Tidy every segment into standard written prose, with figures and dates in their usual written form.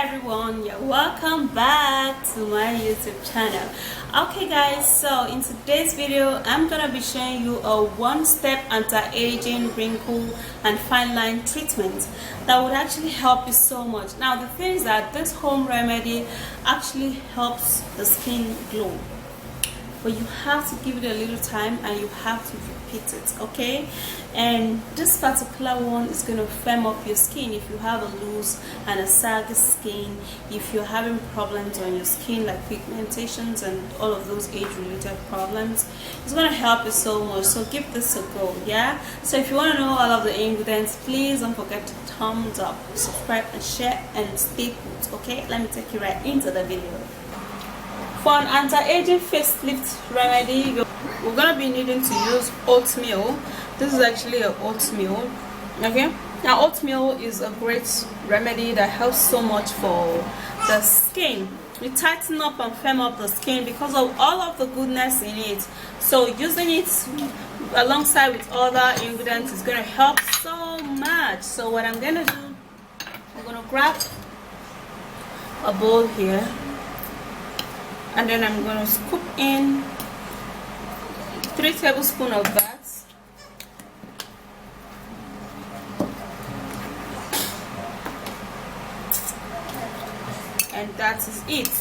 everyone, you're welcome back to my YouTube channel. Okay guys, so in today's video I'm gonna be showing you a one-step anti-aging, wrinkle and fine line treatment that would actually help you so much. Now the thing is that this home remedy actually helps the skin glow, but you have to give it a little time and you have to repeat it, okay? And this particular one is going to firm up your skin if you have a loose and a saggy skin, if you're having problems on your skin like pigmentations and all of those age-related problems. It's going to help you so much, so give this a go. Yeah, so if you want to know all of the ingredients, please don't forget to thumbs up, subscribe and share, and stay put. Okay, let me take you right into the video. For an anti-aging facelift remedy, we're gonna be needing to use oatmeal. This is actually an oatmeal. Okay, now oatmeal is a great remedy that helps so much for the skin. We tighten up and firm up the skin because of all of the goodness in it. So using it alongside with other ingredients is gonna help so much. So what I'm gonna do, I'm gonna grab a bowl here, and then I'm going to scoop in 3 tablespoons of that. And that is it.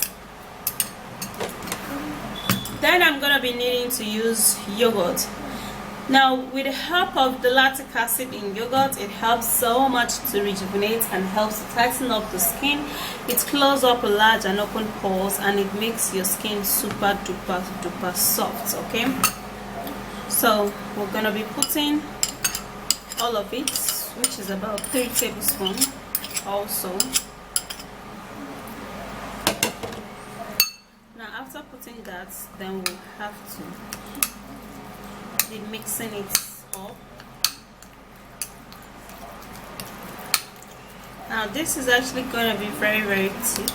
Then I'm going to be needing to use yogurt. Now with the help of the lactic acid in yogurt, it helps so much to rejuvenate and helps to tighten up the skin. It closes up large and open pores and it makes your skin super duper soft. Okay, so we're gonna be putting all of it, which is about 3 tablespoons also. Now after putting that, then we'll have to be mixing it up. Now this is actually going to be very thick.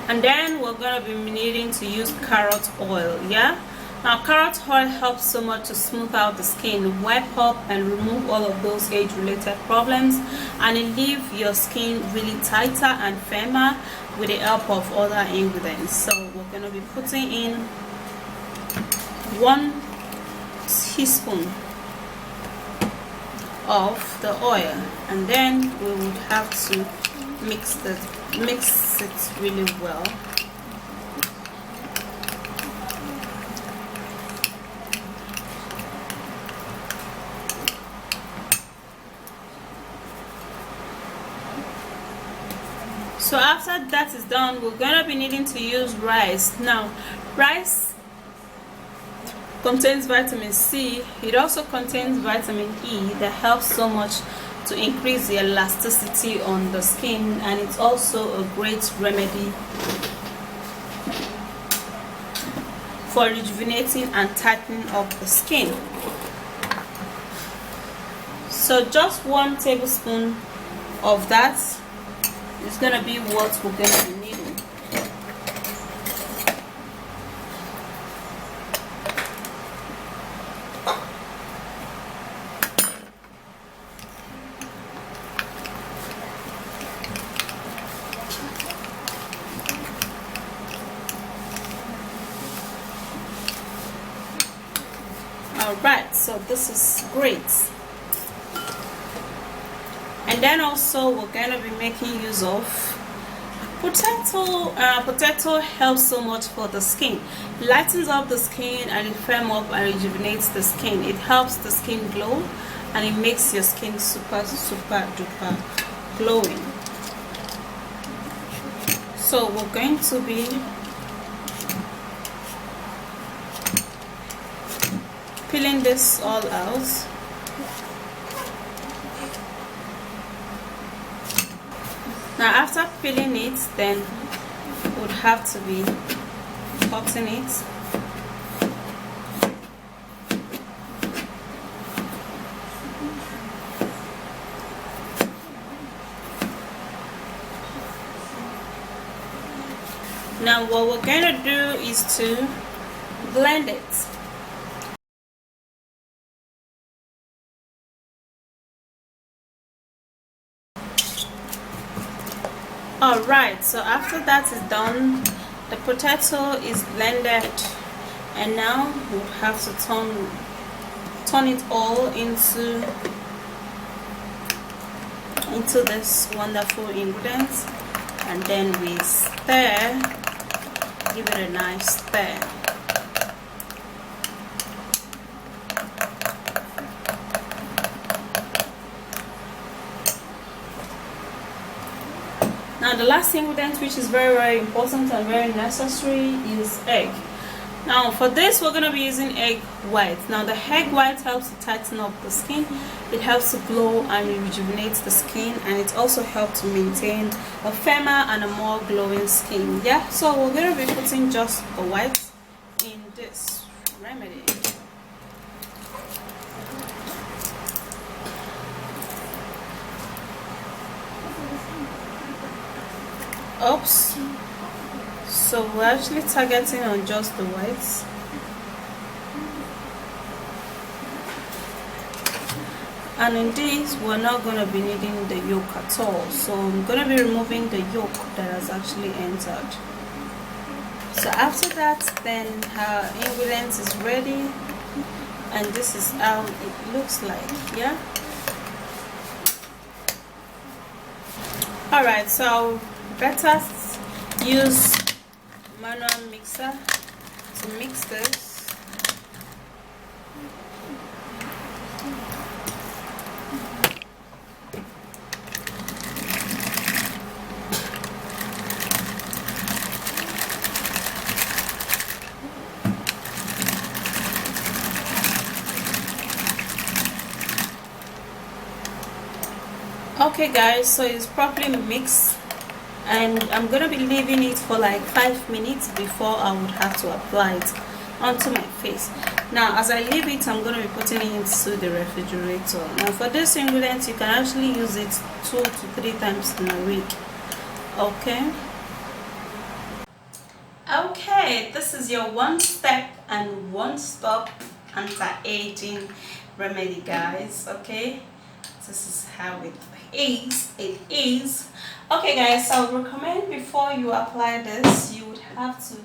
And then we're going to be needing to use carrot oil. Yeah, now carrot oil helps so much to smooth out the skin, wipe up and remove all of those age-related problems, and it leaves your skin really tighter and firmer with the help of other ingredients. So we're going to be putting in 1 teaspoon of the oil, and then we would have to mix it really well. So after that is done, we're gonna be needing to use rice. Now rice contains vitamin C. It also contains vitamin E that helps so much to increase the elasticity on the skin, and it's also a great remedy for rejuvenating and tightening up the skin. So just 1 tablespoon of that is gonna be what we're gonna be needing. Alright, so this is great. And then also we're going to be making use of potato. Potato helps so much for the skin. It lightens up the skin and it firms up and rejuvenates the skin. It helps the skin glow and it makes your skin super duper glowing. So we're going to be peeling this all out. Now after peeling it, then would have to be cutting it. Now what we're going to do is to blend it. Alright, so after that is done, the potato is blended, and now we have to turn it all into this wonderful ingredients, and then we stir, give it a nice stir. Now the last ingredient, which is very important and very necessary, is egg. Now for this we're going to be using egg white. Now the egg white helps to tighten up the skin, it helps to glow and rejuvenate the skin, and it also helps to maintain a firmer and a more glowing skin. Yeah, so we're going to be putting just the white in this remedy. Oops, so we're actually targeting on just the whites. And in this we're not going to be needing the yolk at all, so I'm going to be removing the yolk that has actually entered. So after that, then our ingredients is ready, and this is how it looks like. Yeah, alright, so better use manual mixer to mix this. Okay guys, so it's properly mixed, and I'm gonna be leaving it for like 5 minutes before I would have to apply it onto my face. Now as I leave it, I'm gonna be putting it into the refrigerator. Now for this ingredient, you can actually use it 2 to 3 times in a week. Okay, this is your one step and one stop anti-aging remedy, guys. Okay, this is how it is. Okay guys, so I would recommend before you apply this, you would have to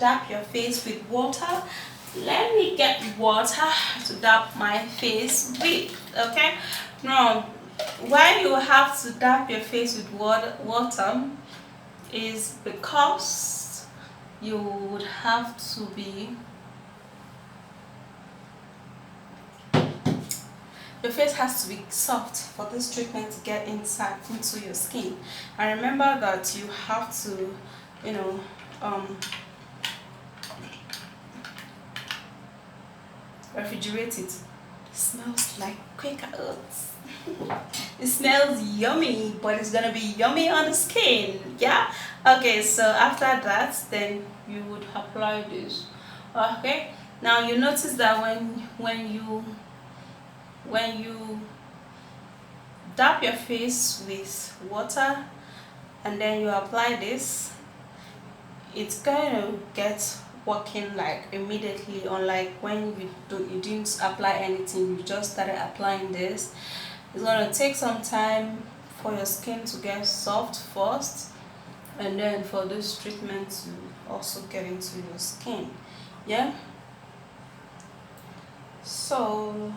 dab your face with water. Let me get water to dab my face with. Okay, now why you have to dab your face with water is because you would have to be, your face has to be soft for this treatment to get inside into your skin. And remember that you have to, you know, refrigerate it. It smells like Quaker oats. It smells yummy, but it's gonna be yummy on the skin. Yeah, okay, so after that, then you would apply this. Okay, now you notice that when you dab your face with water and then you apply this, it's going to get working like immediately, unlike when you didn't apply anything, you just started applying this. It's going to take some time for your skin to get soft first, and then for this treatment to also get into your skin. Yeah, so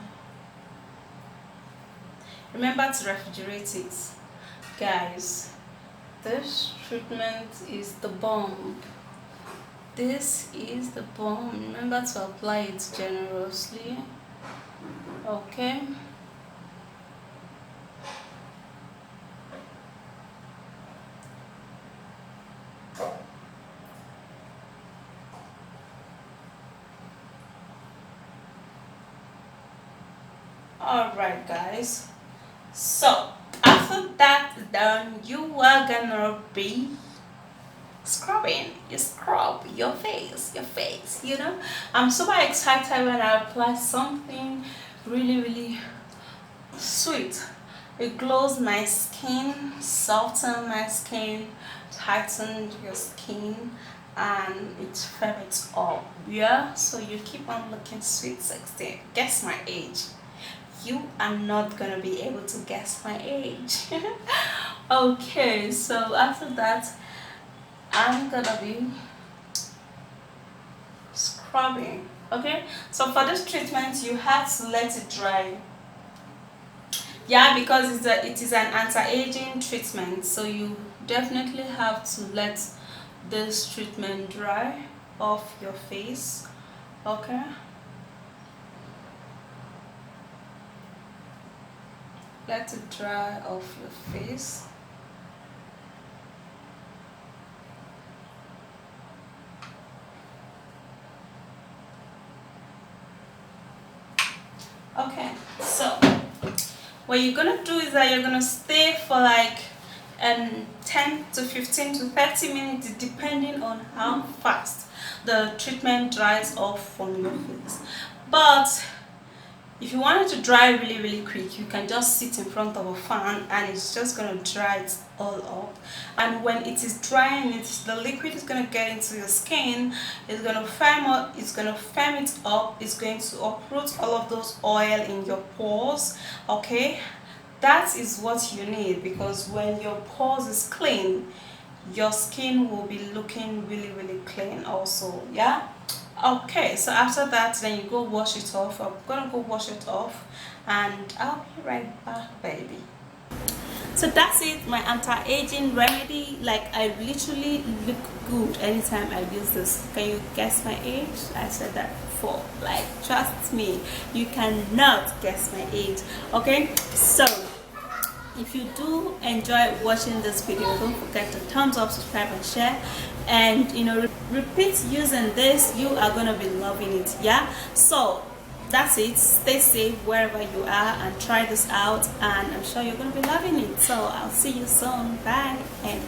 remember to refrigerate it, guys. This treatment is the bomb. This is the bomb. Remember to apply it generously. Okay, all right guys, so after that is done, you are gonna be scrubbing. You scrub your face, you know. I'm super excited when I apply something really sweet. It glows my skin, softens my skin, tightens your skin, and it firms up. Yeah, so you keep on looking sweet 16. Guess my age. You are not gonna be able to guess my age. Okay, so after that I'm gonna be scrubbing. Okay, so for this treatment you have to let it dry. Yeah, because it is an anti-aging treatment, so you definitely have to let this treatment dry off your face. Okay, let it dry off your face. Okay, so what you're gonna do is that you're gonna stay for like 10 to 15 to 30 minutes depending on how fast the treatment dries off from your face. But if you want it to dry really quick, you can just sit in front of a fan and it's just gonna dry it all up. And when it is drying, the liquid is gonna get into your skin, it's gonna firm up, it's gonna firm it up, it's going to uproot all of those oil in your pores. Okay, that is what you need, because when your pores is clean, your skin will be looking really clean also. Yeah, okay, so after that then you go wash it off. I'm gonna go wash it off and I'll be right back, baby. So that's it, my anti-aging remedy. Like, I literally look good anytime I use this. Can you guess my age? I said that before. Like, trust me, you cannot guess my age. Okay, so if you do enjoy watching this video, don't forget to thumbs up, subscribe and share, and repeat using this. You are gonna be loving it. Yeah, so that's it. Stay safe wherever you are and try this out, and I'm sure you're gonna be loving it. So I'll see you soon. Bye. And